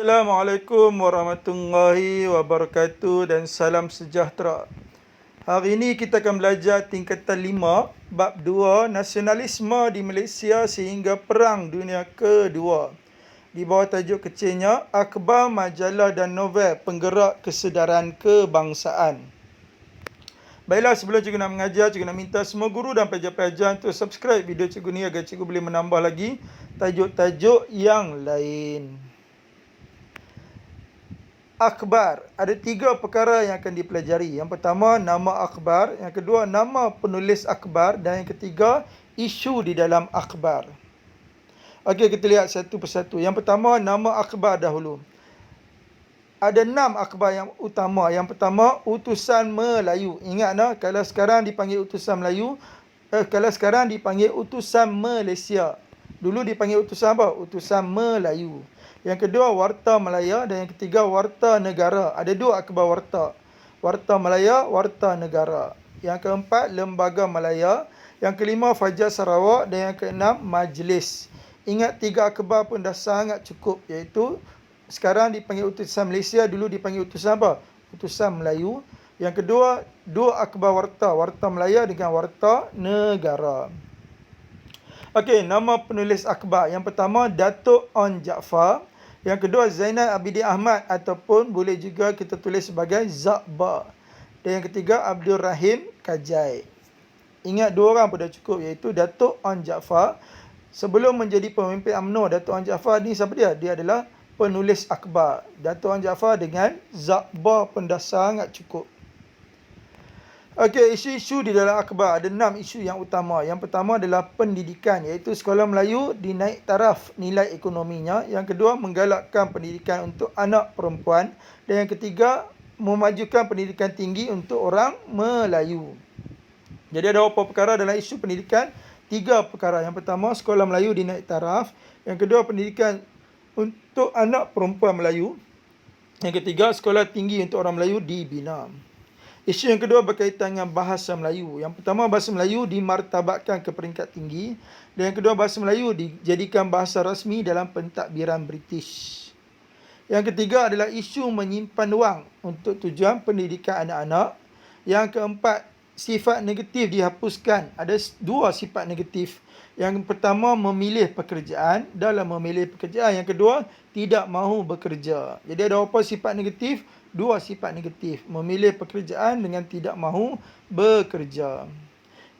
Assalamualaikum warahmatullahi wabarakatuh dan salam sejahtera. Hari ini kita akan belajar tingkatan 5, bab 2, nasionalisme di Malaysia sehingga Perang Dunia Kedua. Di bawah tajuk kecilnya, akhbar, majalah dan novel penggerak kesedaran kebangsaan. Baiklah, sebelum cikgu nak mengajar, cikgu nak minta semua guru dan pelajar-pelajar untuk subscribe video cikgu ni agar cikgu boleh menambah lagi tajuk-tajuk yang lain. Akhbar. Ada 3 perkara yang akan dipelajari. Yang pertama, nama akhbar. Yang kedua, nama penulis akhbar. Dan yang ketiga, isu di dalam akhbar. Okey, kita lihat satu persatu. Yang pertama, nama akhbar dahulu. Ada 6 akhbar yang utama. Yang pertama, Utusan Melayu. Ingat nak, kalau sekarang dipanggil Utusan Melayu, kalau sekarang dipanggil Utusan Malaysia. Dulu dipanggil utusan apa? Utusan Melayu. Yang kedua, Warta Malaya. Dan yang ketiga, Warta Negara. Ada 2 akhbar warta. Warta Malaya, Warta Negara. Yang keempat, Lembaga Malaya. Yang kelima, Fajar Sarawak. Dan yang keenam, Majlis. Ingat 3 akhbar pun dah sangat cukup. Iaitu, sekarang dipanggil Utusan Malaysia. Dulu dipanggil utusan apa? Utusan Melayu. Yang kedua, 2 akhbar warta. Warta Malaya dengan Warta Negara. Okey, nama penulis akhbar. Yang pertama, Datuk On Jaafar. Yang kedua, Zainal Abidin Ahmad ataupun boleh juga kita tulis sebagai Zakbar. Dan yang ketiga, Abdul Rahim Kajai. Ingat 2 orang pun dah cukup, iaitu Datuk On Jaafar. Sebelum menjadi pemimpin UMNO, Datuk On Jaafar ni siapa dia? Dia adalah penulis akhbar. Datuk On Jaafar dengan Zakbar pun dah sangat cukup. Okey, isu-isu di dalam akhbar. Ada 6 isu yang utama. Yang pertama adalah pendidikan, iaitu sekolah Melayu dinaik taraf nilai ekonominya. Yang kedua, menggalakkan pendidikan untuk anak perempuan. Dan yang ketiga, memajukan pendidikan tinggi untuk orang Melayu. Jadi ada beberapa perkara dalam isu pendidikan. 3 perkara. Yang pertama, sekolah Melayu dinaik taraf. Yang kedua, pendidikan untuk anak perempuan Melayu. Yang ketiga, sekolah tinggi untuk orang Melayu dibina. Isu yang kedua berkaitan dengan bahasa Melayu. Yang pertama, bahasa Melayu dimartabatkan ke peringkat tinggi. Dan yang kedua, bahasa Melayu dijadikan bahasa rasmi dalam pentadbiran British. Yang ketiga adalah isu menyimpan wang untuk tujuan pendidikan anak-anak. Yang keempat, sifat negatif dihapuskan. Ada 2 sifat negatif. Yang pertama, memilih pekerjaan. Dalam memilih pekerjaan. Yang kedua, tidak mahu bekerja. Jadi ada apa sifat negatif? 2 sifat negatif. Memilih pekerjaan dengan tidak mahu bekerja.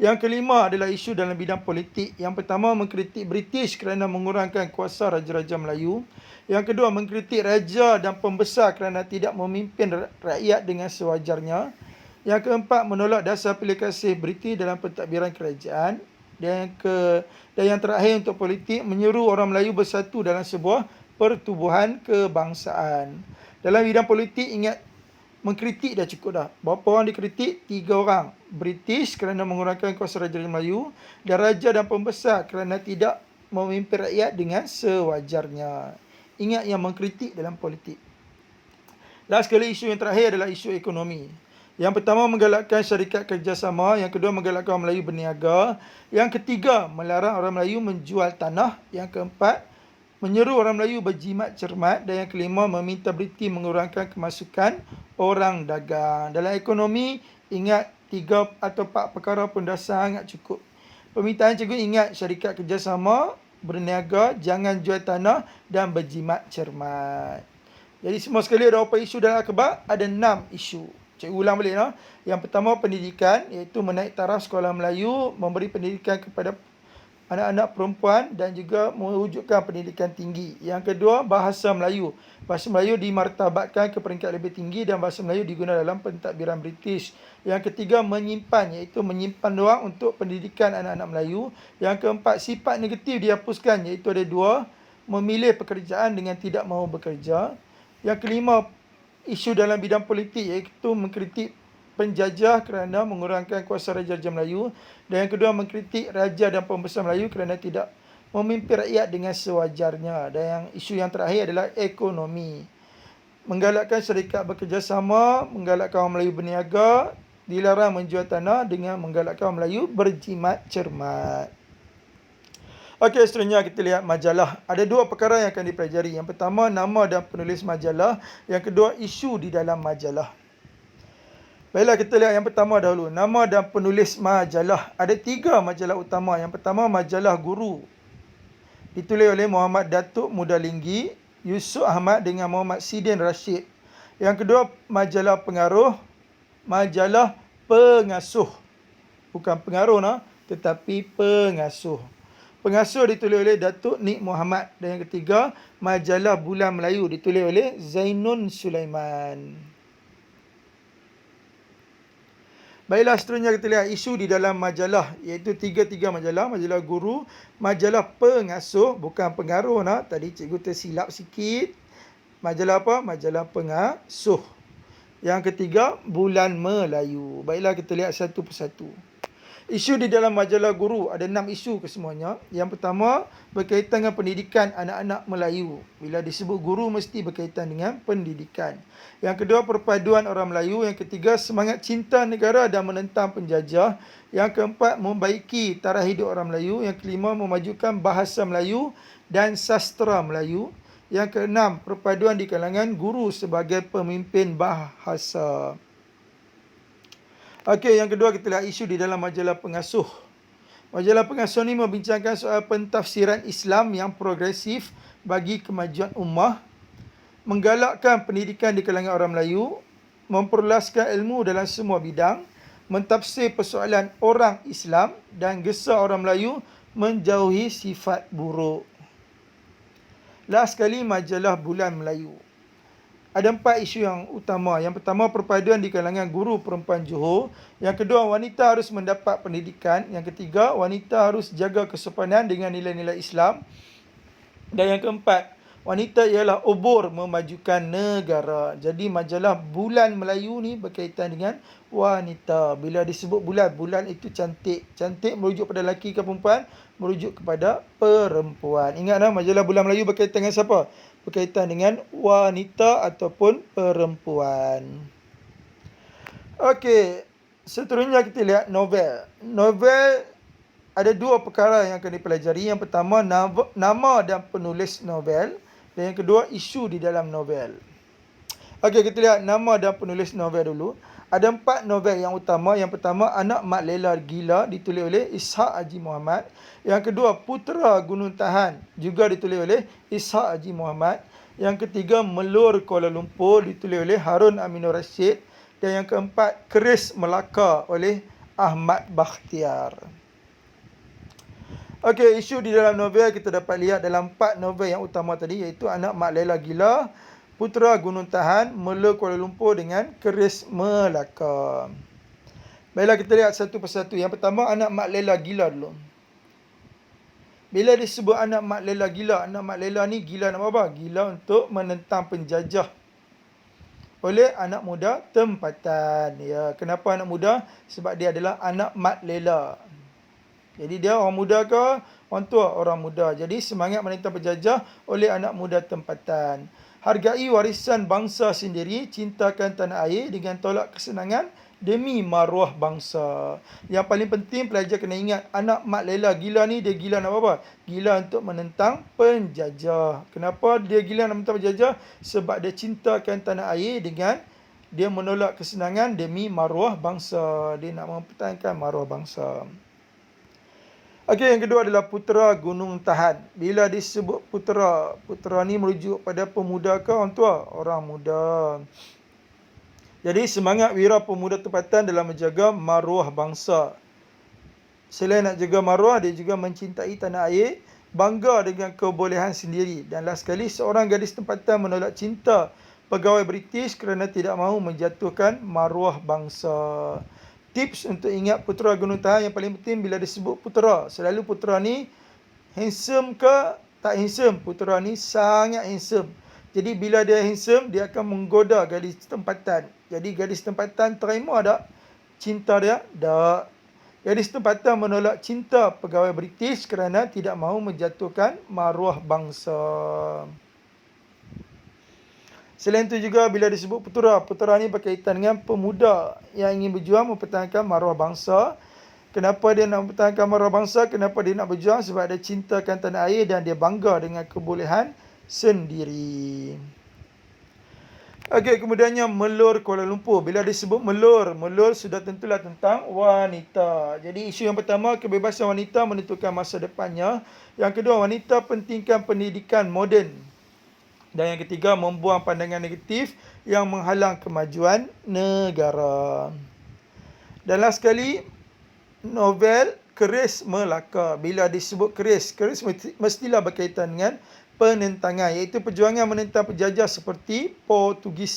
Yang kelima adalah isu dalam bidang politik. Yang pertama, mengkritik British kerana mengurangkan kuasa Raja-Raja Melayu. Yang kedua, mengkritik Raja dan Pembesar kerana tidak memimpin rakyat dengan sewajarnya. Yang keempat, menolak dasar pilih kasih British dalam pentadbiran kerajaan. Dan yang terakhir untuk politik, menyeru orang Melayu bersatu dalam sebuah pertubuhan kebangsaan. Dalam bidang politik, ingat mengkritik dah cukup dah. Berapa orang dikritik? 3 orang. British kerana mengurangkan kuasa Raja Melayu. Dan Raja dan Pembesar kerana tidak memimpin rakyat dengan sewajarnya. Ingat yang mengkritik dalam politik. Last sekali, isu yang terakhir adalah isu ekonomi. Yang pertama, menggalakkan syarikat kerjasama. Yang kedua, menggalakkan orang Melayu berniaga. Yang ketiga, melarang orang Melayu menjual tanah. Yang keempat, menyeru orang Melayu berjimat cermat. Dan yang kelima, meminta British mengurangkan kemasukan orang dagang. Dalam ekonomi, ingat 3 atau 4 perkara pun dah sangat cukup. Permintaan cikgu, ingat syarikat kerjasama, berniaga, jangan jual tanah dan berjimat cermat. Jadi semua sekali ada apa isu dalam akhbar? Ada 6 isu. Cikgu ulang balik. Yang pertama, pendidikan, iaitu menaik taraf sekolah Melayu, memberi pendidikan kepada anak-anak perempuan dan juga mewujudkan pendidikan tinggi. Yang kedua, bahasa Melayu. Bahasa Melayu dimartabatkan ke peringkat lebih tinggi dan bahasa Melayu digunakan dalam pentadbiran British. Yang ketiga, menyimpan, iaitu menyimpan wang untuk pendidikan anak-anak Melayu. Yang keempat, sifat negatif dihapuskan, iaitu ada 2, memilih pekerjaan dengan tidak mahu bekerja. Yang kelima, isu dalam bidang politik, iaitu mengkritik penjajah kerana mengurangkan kuasa Raja-Raja Melayu. Dan yang kedua, mengkritik Raja dan Pembesar Melayu kerana tidak memimpin rakyat dengan sewajarnya. Dan yang isu yang terakhir adalah ekonomi. Menggalakkan syarikat bekerjasama, menggalakkan orang Melayu berniaga, dilarang menjual tanah dengan menggalakkan orang Melayu berjimat cermat. Okey, seterusnya kita lihat majalah. Ada dua perkara yang akan dipelajari. Yang pertama, nama dan penulis majalah. Yang kedua, isu di dalam majalah. Baiklah, kita lihat yang pertama dahulu. Nama dan penulis majalah. Ada 3 majalah utama. Yang pertama, majalah Guru. Ditulis oleh Muhammad Datuk Mudalinggi, Yusuf Ahmad dengan Muhammad Sidin Rashid. Yang kedua, majalah Pengaruh. Majalah Pengasuh. Bukan pengaruh, tetapi pengasuh. Pengasuh ditulis oleh Datuk Nik Muhammad. Dan yang ketiga, majalah Bulan Melayu ditulis oleh Zainun Sulaiman. Baiklah, seterusnya kita lihat isu di dalam majalah, iaitu 3 majalah. Majalah Guru, majalah Pengasuh, bukan pengaruh. Tadi cikgu tersilap sikit. Majalah apa? Majalah Pengasuh. Yang ketiga, Bulan Melayu. Baiklah, kita lihat satu persatu. Isu di dalam majalah Guru, ada 6 isu kesemuanya. Yang pertama, berkaitan dengan pendidikan anak-anak Melayu. Bila disebut guru, mesti berkaitan dengan pendidikan. Yang kedua, perpaduan orang Melayu. Yang ketiga, semangat cinta negara dan menentang penjajah. Yang keempat, membaiki taraf hidup orang Melayu. Yang kelima, memajukan bahasa Melayu dan sastra Melayu. Yang keenam, perpaduan di kalangan guru sebagai pemimpin bahasa. Okey, yang kedua kita lihat isu di dalam majalah Pengasuh. Majalah Pengasuh ni membincangkan soal pentafsiran Islam yang progresif bagi kemajuan ummah, menggalakkan pendidikan di kalangan orang Melayu, memperluaskan ilmu dalam semua bidang, mentafsir persoalan orang Islam dan gesar orang Melayu menjauhi sifat buruk. Last sekali, majalah Bulan Melayu. Ada 4 isu yang utama. Yang pertama, perpaduan di kalangan guru perempuan Johor. Yang kedua, wanita harus mendapat pendidikan. Yang ketiga, wanita harus jaga kesopanan dengan nilai-nilai Islam. Dan yang keempat, wanita ialah obor memajukan negara. Jadi majalah Bulan Melayu ni berkaitan dengan wanita. Bila disebut bulan, bulan itu cantik. Cantik merujuk pada lelaki ke perempuan? Merujuk kepada perempuan. Ingatlah, majalah Bulan Melayu berkaitan dengan siapa? Berkaitan dengan wanita ataupun perempuan. Okey, seterusnya kita lihat novel. Novel ada 2 perkara yang akan dipelajari. Yang pertama, nama dan penulis novel. Dan yang kedua, isu di dalam novel. Okey, kita lihat nama dan penulis novel dulu. Ada 4 novel yang utama. Yang pertama, Anak Mak Lela Gila ditulis oleh Ishak Haji Muhammad. Yang kedua, Putera Gunung Tahan juga ditulis oleh Ishak Haji Muhammad. Yang ketiga, Melur Kuala Lumpur ditulis oleh Harun Aminur Rashid. Dan yang keempat, Keris Melaka oleh Ahmad Bakhtiar. Okey, isu di dalam novel kita dapat lihat dalam 4 novel yang utama tadi, iaitu Anak Mak Lela Gila, Putera Gunung Tahan, Melur Kuala Lumpur dengan Keris Melaka. Baiklah, kita lihat satu persatu. Yang pertama, Anak Mak Lela Gila dulu. Bila disebut Anak Mak Lela Gila, Anak Mak Lela ni gila nak apa? Gila untuk menentang penjajah oleh anak muda tempatan. Ya, kenapa anak muda? Sebab dia adalah anak Mak Lela. Jadi dia orang muda ke? Orang tua orang muda. Jadi semangat menentang penjajah oleh anak muda tempatan. Hargai warisan bangsa sendiri, cintakan tanah air dengan tolak kesenangan demi maruah bangsa. Yang paling penting pelajar kena ingat, Anak Mak Lela Gila ni dia gila nak apa? Gila untuk menentang penjajah. Kenapa dia gila nak menentang penjajah? Sebab dia cintakan tanah air dengan dia menolak kesenangan demi maruah bangsa. Dia nak mempertahankan maruah bangsa. Okey, yang kedua adalah Putera Gunung Tahan. Bila disebut putera, putera ni merujuk pada pemuda ke orang tua? Orang muda. Jadi semangat wira pemuda tempatan dalam menjaga maruah bangsa. Selain nak jaga maruah, dia juga mencintai tanah air, bangga dengan kebolehan sendiri. Dan last sekali, seorang gadis tempatan menolak cinta pegawai British kerana tidak mahu menjatuhkan maruah bangsa. Tips untuk ingat Putera Gunung Tahan yang paling penting bila disebut putera. Selalu putera ni handsome ke tak handsome? Putera ni sangat handsome. Jadi bila dia handsome, dia akan menggoda gadis tempatan. Jadi gadis tempatan terima tak cinta dia? Tak. Gadis tempatan menolak cinta pegawai British kerana tidak mahu menjatuhkan maruah bangsa. Selain itu juga bila disebut putera, putera ni berkaitan dengan pemuda yang ingin berjuang mempertahankan maruah bangsa. Kenapa dia nak mempertahankan marwah bangsa? Kenapa dia nak berjuang? Sebab dia cintakan tanah air dan dia bangga dengan kebolehan sendiri. Okey, kemudiannya Melur Kuala Lumpur. Bila disebut Melur sudah tentulah tentang wanita. Jadi isu yang pertama, kebebasan wanita menentukan masa depannya. Yang kedua, wanita pentingkan pendidikan moden. Dan yang ketiga, membuang pandangan negatif yang menghalang kemajuan negara. Dan last sekali, novel Keris Melaka. Bila disebut keris mestilah berkaitan dengan penentangan, iaitu perjuangan menentang penjajah seperti Portugis.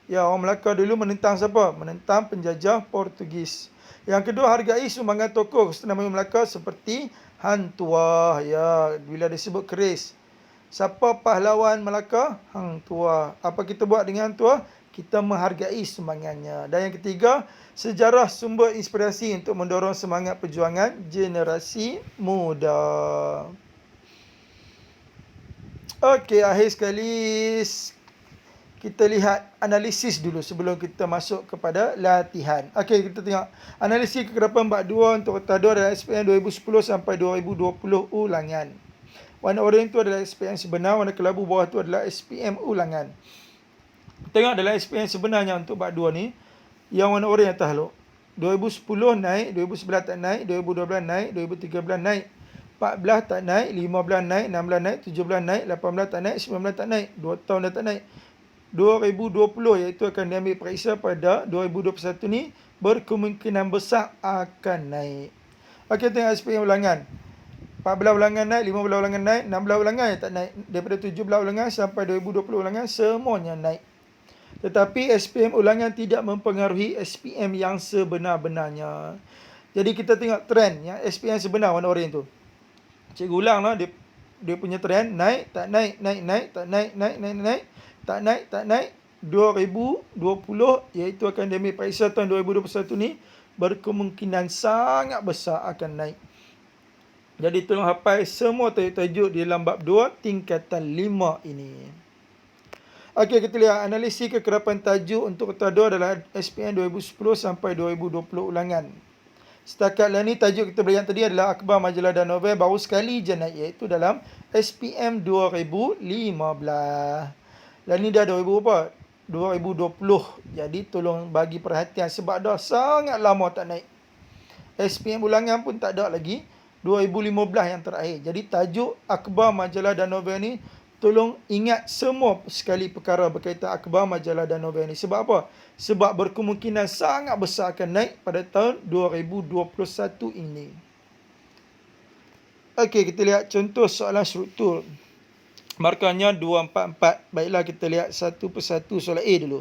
Ya, orang Melaka dulu menentang siapa? Menentang penjajah Portugis. Yang kedua, hargai sumbangan tokoh kesenaman Melaka seperti Hang Tuah. Ya, bila disebut keris, siapa pahlawan Melaka? Hang Tuah. Apa kita buat dengan Hang Tuah? Kita menghargai sumbangannya. Dan yang ketiga, sejarah sumber inspirasi untuk mendorong semangat perjuangan generasi muda. Okey, akhir sekali kita lihat analisis dulu sebelum kita masuk kepada latihan. Okey, kita tengok analisis kekerapan bab 2 untuk Kota 2 adalah SPM 2010 sampai 2020 ulangan. Warna oranye itu adalah SPM sebenar, warna kelabu bawah itu adalah SPM ulangan. Tengok dalam SPM sebenarnya untuk bab 2 ni, yang warna oranye atas tu, 2010 naik, 2011 tak naik, 2012 naik, 2013 naik, 14 tak naik, 15 naik, 16 naik, 17 naik, 18 tak naik, 19 tak naik, 2 tahun dah tak naik. 2020 iaitu akan diambil periksa pada 2021 ni, berkemungkinan besar akan naik. Okey, tengok SPM ulangan. 14 ulangan naik, 15 ulangan naik, 16 ulangan yang tak naik. Daripada 17 ulangan sampai 2020 ulangan, semuanya naik. Tetapi SPM ulangan tidak mempengaruhi SPM yang sebenar-benarnya. Jadi kita tengok trend yang SPM sebenar warna oranye tu. Cikgu ulanglah dia punya trend naik, tak naik, naik, tak naik, naik, tak naik, tak naik. 2020 iaitu akan diambil periksa tahun 2021 ni, berkemungkinan sangat besar akan naik. Jadi tolong hafal semua tajuk-tajuk di dalam bab 2 tingkatan 5 ini. Okey, kita lihat analisis kekerapan tajuk untuk Kota 2 adalah SPM 2010 sampai 2020 ulangan. Setakat lah ni tajuk kita beri yang tadi adalah akhbar, majalah dan novel, baru sekali je naik, iaitu dalam SPM 2015. Dan ni dah 2000 apa? 2020. Jadi tolong bagi perhatian sebab dah sangat lama tak naik. SPM ulangan pun tak ada lagi. 2015 yang terakhir. Jadi tajuk akhbar, majalah dan novel ni, tolong ingat semua sekali perkara berkaitan akhbar, majalah dan novel ni. Sebab apa? Sebab berkemungkinan sangat besar akan naik pada tahun 2021 ini. Okey, kita lihat contoh soalan struktur. Markahnya 244. Baiklah, kita lihat satu persatu soalan A dulu.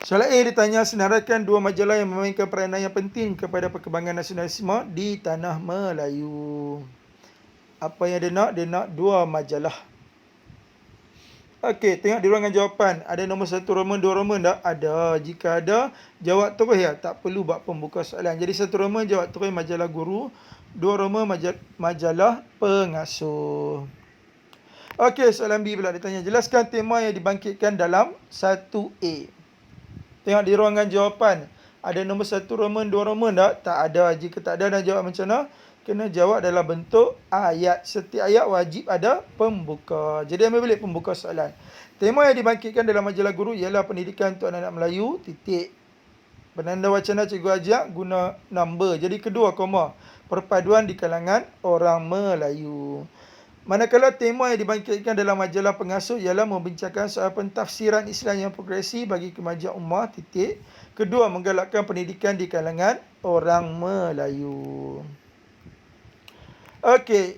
Soalan A ditanya, senaraikan dua majalah yang memainkan peranan yang penting kepada perkembangan nasionalisme di tanah Melayu. Apa yang dia nak? Dia nak dua majalah. Okey, tengok di ruangan jawapan. Ada nombor 1 Roman, 2 Roman tak? Ada. Jika ada, jawab terus ya. Tak perlu buat pembuka soalan. Jadi 1 Roman jawab terus majalah guru. 2 Roman majalah pengasuh. Okey, soalan B pula ditanya. Jelaskan tema yang dibangkitkan dalam 1A. Tengok di ruangan jawapan. Ada nombor 1 Roman, 2 Roman tak? Tak ada. Jika tak ada, dan jawab macam mana? Kena jawab dalam bentuk ayat. Setiap ayat wajib ada pembuka. Jadi ambil balik pembuka soalan. Tema yang dibangkitkan dalam majalah guru ialah pendidikan untuk anak-anak Melayu, titik. Penanda wacana cikgu ajak guna number. Jadi kedua koma. Perpaduan di kalangan orang Melayu. Manakala tema yang dibangkitkan dalam majalah pengasuh ialah membincangkan soal pentafsiran Islam yang progresif bagi kemajuan ummah, titik. Kedua, menggalakkan pendidikan di kalangan orang Melayu. Okey,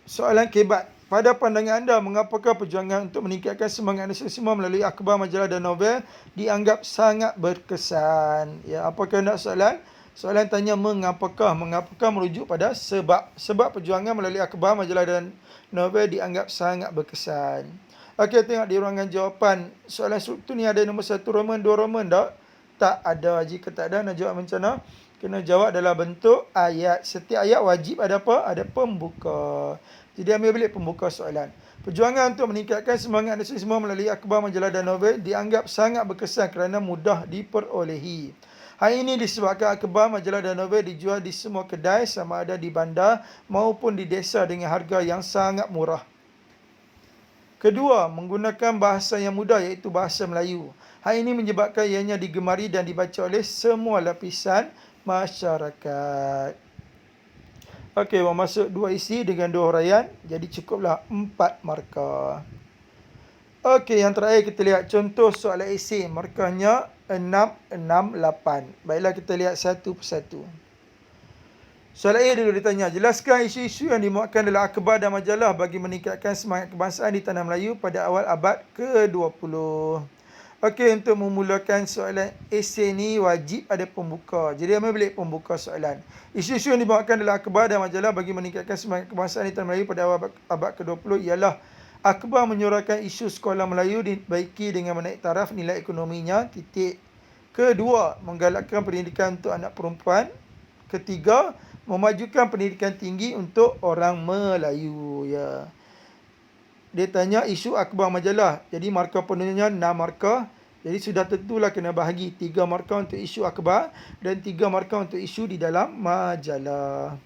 soalan kebat. Pada pandangan anda, mengapakah perjuangan untuk meningkatkan semangat nasionalisme melalui akhbar, majalah dan novel dianggap sangat berkesan? Ya, apakah nak soalan? Soalan tanya mengapakah. Mengapakah merujuk pada sebab. Sebab perjuangan melalui akhbar, majalah dan novel dianggap sangat berkesan. Okey, tengok di ruangan jawapan. Soalan struktur ni ada nombor 1 Roman, 2 Roman tak? Tak ada. Jika tak ada, nak jawab macam mana? Kena jawab dalam bentuk ayat. Setiap ayat wajib ada apa? Ada pembuka. Jadi ambil balik pembuka soalan. Perjuangan untuk meningkatkan semangat nasionalisme melalui akhbar, majalah dan novel dianggap sangat berkesan kerana mudah diperolehi. Hal ini disebabkan akhbar, majalah dan novel dijual di semua kedai sama ada di bandar maupun di desa dengan harga yang sangat murah. Kedua, menggunakan bahasa yang mudah iaitu bahasa Melayu. Hal ini menyebabkan ianya digemari dan dibaca oleh semua lapisan masyarakat. Okey, masuk 2 isi dengan 2 huraian. Jadi cukuplah 4 markah. Okey, yang terakhir kita lihat contoh soalan esei. Markahnya 6, 6, 8. Baiklah kita lihat satu persatu. Soalan A dulu ditanya. Jelaskan isu-isu yang dimuatkan dalam akhbar dan majalah bagi meningkatkan semangat kebangsaan di tanah Melayu pada awal abad ke-20. Okey, untuk memulakan soalan esei ni wajib ada pembuka. Jadi ambil bilik pembuka soalan. Isu-isu yang dimuatkan dalam akhbar dan majalah bagi meningkatkan semangat kebangsaan di tanah Melayu pada awal abad ke-20 ialah akhbar menyuarakan isu sekolah Melayu dibaiki dengan menaik taraf nilai ekonominya. Titik. Kedua, menggalakkan pendidikan untuk anak perempuan. Ketiga, memajukan pendidikan tinggi untuk orang Melayu. Ya. Dia tanya isu akhbar majalah. Jadi markah penuhnya 6 markah. Jadi sudah tentulah kena bahagi 3 markah untuk isu akhbar dan 3 markah untuk isu di dalam majalah.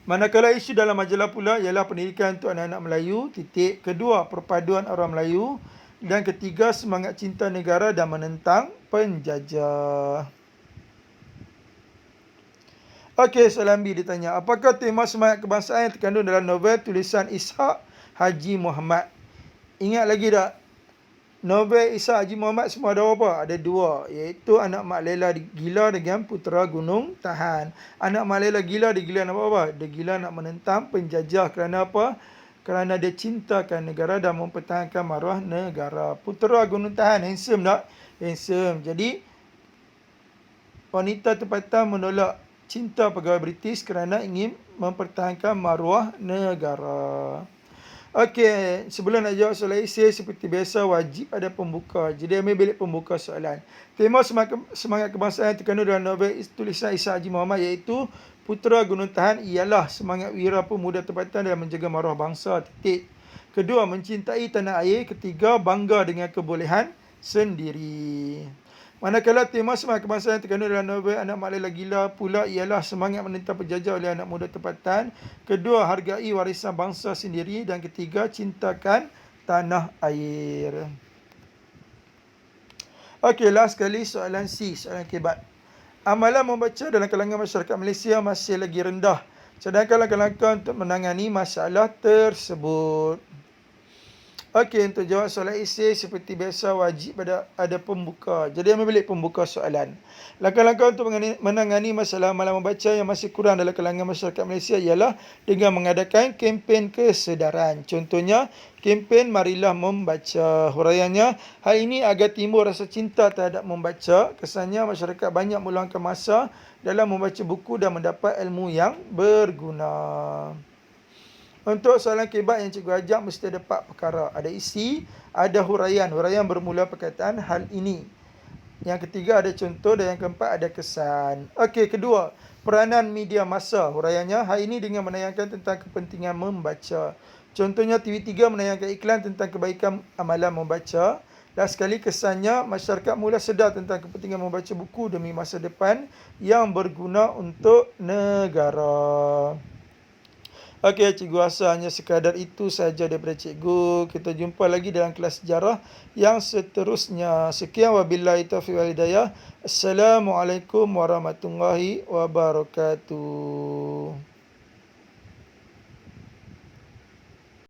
Manakala isu dalam majalah pula ialah pendidikan untuk anak-anak Melayu. Titik. Kedua, perpaduan orang Melayu. Dan ketiga, semangat cinta negara dan menentang penjajah. Okey, soalan B ditanya. Apakah tema semangat kebangsaan yang terkandung dalam novel tulisan Ishak Haji Muhammad? Ingat lagi tak? Novel Ishak Haji Muhammad semua ada apa? Ada 2. Iaitu Anak Mak Lela gila dengan Putera Gunung Tahan. Anak Mak Lela gila, dia gila nak buat apa? Dia gila nak menentang penjajah. Kerana apa? Kerana dia cintakan negara dan mempertahankan maruah negara. Putera Gunung Tahan, handsome tak? Handsome. Jadi, wanita tempatan menolak cinta pegawai British kerana ingin mempertahankan maruah negara. Okey, sebelum nak jawab soalan esei, seperti biasa wajib ada pembuka. Jadi ambil bilik pembuka soalan. Tema semangat kebangsaan yang terkandung dalam novel tulisan Ishak Haji Muhammad iaitu Putera Gunung Tahan ialah semangat wira pemuda tempatan dalam menjaga maruah bangsa. Titik. Kedua, mencintai tanah air. Ketiga, bangga dengan kebolehan sendiri. Manakala tema semangat kebangsaan yang terkandung dalam novel Anak Mak Lela Gila pula ialah semangat menentang penjajah oleh anak muda tempatan. Kedua, hargai warisan bangsa sendiri. Dan ketiga, cintakan tanah air. Okey, last sekali soalan C, soalan kebat. Amalan membaca dalam kalangan masyarakat Malaysia masih lagi rendah. Sedangkan langkah-langkah untuk menangani masalah tersebut. Okey, untuk jawab soalan esei seperti biasa wajib ada pembuka. Jadi ambil bilik pembuka soalan. Langkah-langkah untuk menangani masalah amalan membaca yang masih kurang dalam kalangan masyarakat Malaysia ialah dengan mengadakan kempen kesedaran. Contohnya, kempen Marilah Membaca. Huraiannya, hal ini agar timbul rasa cinta terhadap membaca. Kesannya masyarakat banyak meluangkan masa dalam membaca buku dan mendapat ilmu yang berguna. Untuk soalan kebat yang cikgu ajak mesti ada 4 perkara. Ada isi, ada huraian. Huraian bermula perkataan hal ini. Yang ketiga ada contoh dan yang keempat ada kesan. Okey, kedua, peranan media massa. Huraiannya, hal ini dengan menayangkan tentang kepentingan membaca. Contohnya TV3 menayangkan iklan tentang kebaikan amalan membaca. Last sekali kesannya, masyarakat mula sedar tentang kepentingan membaca buku demi masa depan yang berguna untuk negara. Okey, cikgu rasa hanya sekadar itu saja daripada cikgu. Kita jumpa lagi dalam kelas sejarah yang seterusnya. Sekian, wabillahi taufiq wal hidayah. Assalamualaikum warahmatullahi wabarakatuh.